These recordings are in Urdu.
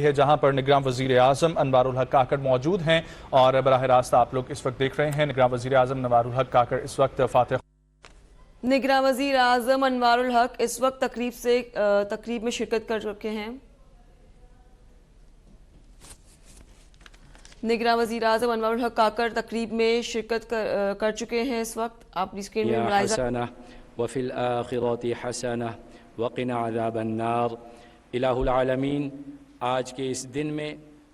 ہے جہاں پر نگراں وزیر اعظم انوار الحق کاکڑ موجود ہیں اور براہ راست آپ لوگ اس وقت دیکھ رہے ہیں نگراں وزیر اعظم انوار الحق کاکڑ اس وقت فاتح نگراں وزیر اعظم انوار الحق اس وقت تقریب میں شرکت کر چکے ہیں۔ نگراں وزیر اعظم انوار الحق کاکڑ تقریب میں شرکت کر چکے ہیں اس وقت آپ اسکرین میں ملاحظہ حسنہ وفی الآخرۃ حسنہ وقنا عذاب النار۔ الہ العالمین، آج کے اس دن میں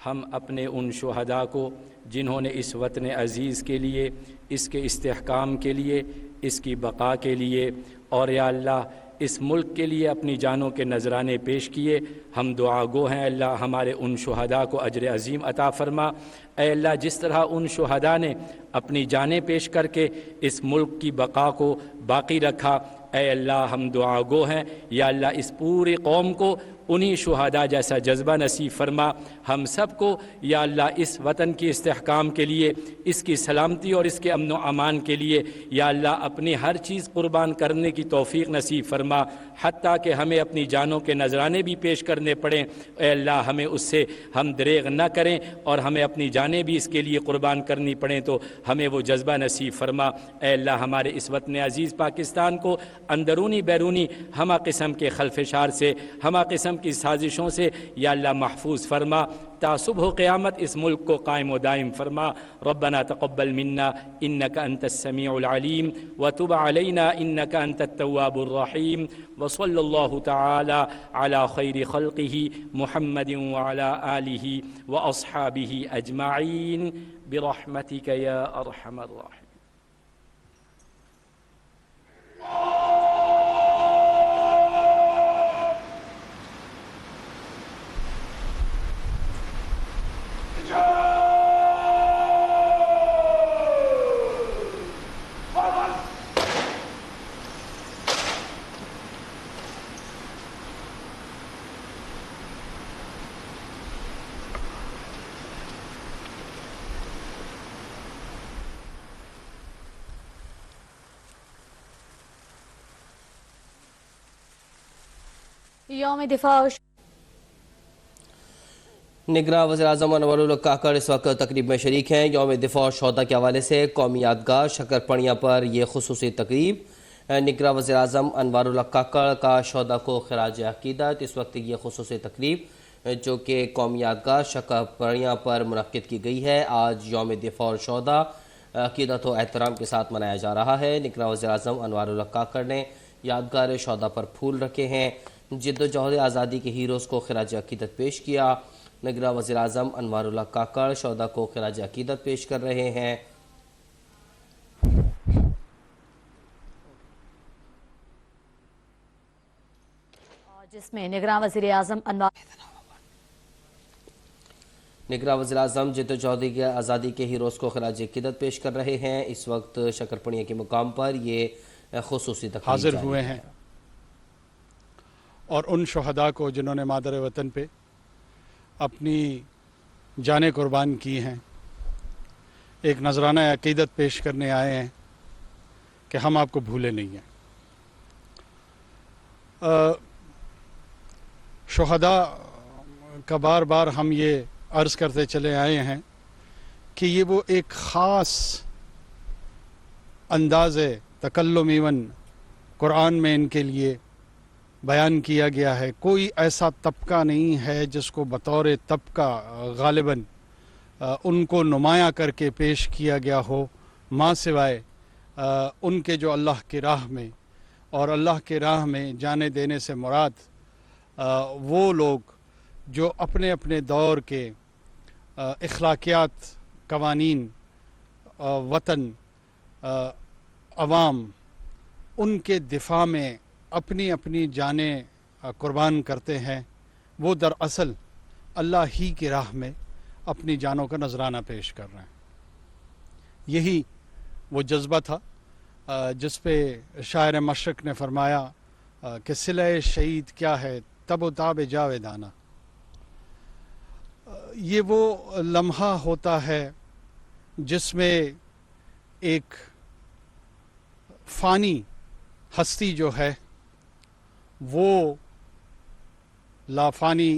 ہم اپنے ان شہداء کو جنہوں نے اس وطن عزیز کے لیے، اس کے استحکام کے لیے، اس کی بقا کے لیے اور یا اللہ اس ملک کے لیے اپنی جانوں کے نذرانے پیش کیے، ہم دعا گو ہیں اللہ ہمارے ان شہداء کو اجر عظیم عطا فرما۔ اے اللہ، جس طرح ان شہداء نے اپنی جانیں پیش کر کے اس ملک کی بقا کو باقی رکھا، اے اللہ ہم دعا گو ہیں یا اللہ اس پوری قوم کو انہی شہداء جیسا جذبہ نصیب فرما۔ ہم سب کو یا اللہ اس وطن کی استحکام کے لیے، اس کی سلامتی اور اس کے امن و امان کے لیے یا اللہ اپنی ہر چیز قربان کرنے کی توفیق نصیب فرما، حتیٰ کہ ہمیں اپنی جانوں کے نذرانے بھی پیش کرنے پڑیں۔ اے اللہ ہمیں اس سے ہم دریغ نہ کریں اور ہمیں اپنی جانیں بھی اس کے لیے قربان کرنی پڑیں تو ہمیں وہ جذبہ نصیب فرما۔ اے اللہ ہمارے اس وطن عزیز پاکستان کو اندرونی بیرونی ہمہ قسم کے خلفشار سے، ہمہ قسم کی سازشوں سے یا اللہ محفوظ فرما، تا صبح قیامت اس ملک کو قائم و دائم فرما۔ ربنا تقبل منا انك انت السميع العليم وتب علينا انك انت التواب الرحيم وصلى الله تعالى على خير خلقه محمد وعلى آله واصحابه اجمعين برحمتك يا ارحم الراحمين۔ یوم دفاع نگراں وزیر اعظم انوار الحق کاکڑ اس وقت تقریب میں شریک ہیں۔ یوم دفاع اور شہداء کے حوالے سے قومی یادگاہ شکر پڑیاں پر یہ خصوصی تقریب۔ نگراں وزیر اعظم انوار الحق کاکڑ کا شہداء کو خراج عقیدت اس وقت یہ خصوصی تقریب جو کہ قومی یادگاہ شکر پڑیاں پر منعقد کی گئی ہے۔ آج یوم دفاع اور شہداء عقیدت و احترام کے ساتھ منایا جا رہا ہے۔ نگراں وزیر اعظم انوار الحق کاکڑ نے یادگار شہداء پر پھول رکھے ہیں، جد و جہد آزادی کے ہیروز کو خراج عقیدت پیش کیا۔ نگراں وزیر اعظم انوار الحق کاکڑ شہداء کو خراج عقیدت پیش کر رہے ہیں۔ جس میں نگراں وزیر اعظم نگراں وزیر اعظم جد و جہد آزادی کے ہیروز کو خراج عقیدت پیش کر رہے ہیں۔ اس وقت شکر پڑیاں کے مقام پر یہ خصوصی تقریب حاضر ہوئے ہیں اور ان شہداء کو جنہوں نے مادر وطن پہ اپنی جانیں قربان کی ہیں ایک نذرانہ عقیدت پیش کرنے آئے ہیں کہ ہم آپ کو بھولے نہیں ہیں۔ شہداء کا بار بار ہم یہ عرض کرتے چلے آئے ہیں کہ یہ وہ ایک خاص انداز تکلم ایون قرآن میں ان کے لیے بیان کیا گیا ہے۔ کوئی ایسا طبقہ نہیں ہے جس کو بطور طبقہ غالباً ان کو نمایاں کر کے پیش کیا گیا ہو ماں سوائے ان کے جو اللہ کی راہ میں اور اللہ کی راہ میں جانے دینے سے مراد وہ لوگ جو اپنے اپنے دور کے اخلاقیات، قوانین، وطن، عوام، ان کے دفاع میں اپنی اپنی جانیں قربان کرتے ہیں، وہ دراصل اللہ ہی کی راہ میں اپنی جانوں کا نذرانہ پیش کر رہے ہیں۔ یہی وہ جذبہ تھا جس پہ شاعر مشرق نے فرمایا کہ صلہ شہید کیا ہے تب و تاب جاویدانہ۔ یہ وہ لمحہ ہوتا ہے جس میں ایک فانی ہستی جو ہے وہ لافانی